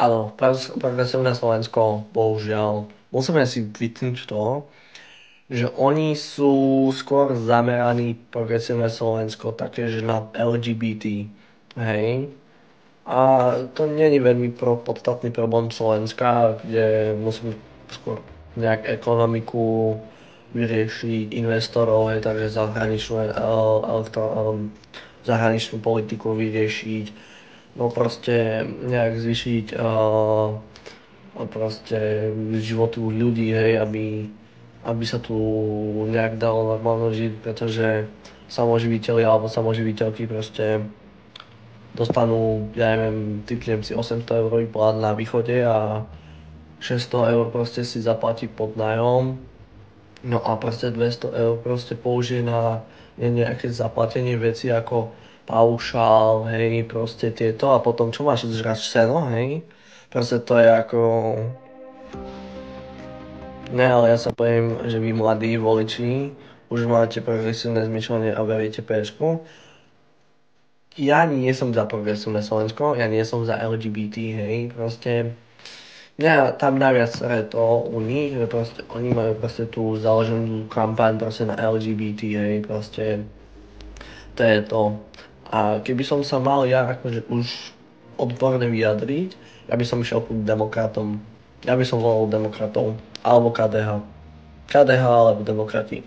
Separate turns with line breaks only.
áno, progresívne Slovensko, bohužiaľ, musíme si vytknúť to, že oni sú skôr zameraní progresívne Slovensko také, že na LGBT, hej. A to nie je veľmi podstatný problém Slovenska, kde musíme skôr nejak ekonomiku vyriešiť, investorov, hej, takže zahraničnú politiku vyriešiť, no proste nejak zvýšiť proste životy u ľudí, hej, aby sa tu nejak dalo normálne žiť, pretože samoživiteľi alebo samoživiteľky proste dostanú, ja neviem, typnem si 800 eurový plat na východe a 600 eur proste si zaplatí pod nájom, no a proste 200 eur proste použije na nejaké zaplatenie veci ako paušál, hej, proste tieto a potom čo máš zžrať seno, hej, proste to je ako. Ne, ale ja sa poviem, že vy mladí voliči už máte progresívne zmýšľanie a veríte PŠku. Ja nie som za progresívne Slovensko, ja nie som za LGBT, hej, proste. Mňa tam najviac sere to u nich, že proste oni majú proste tú založenú kampaň proste na LGBT, hej, proste to je to. A keby som sa mal ja akože už odborne vyjadriť, ja by som išiel ku demokratom. Ja by som volil demokratov, alebo KDH. KDH alebo demokrati.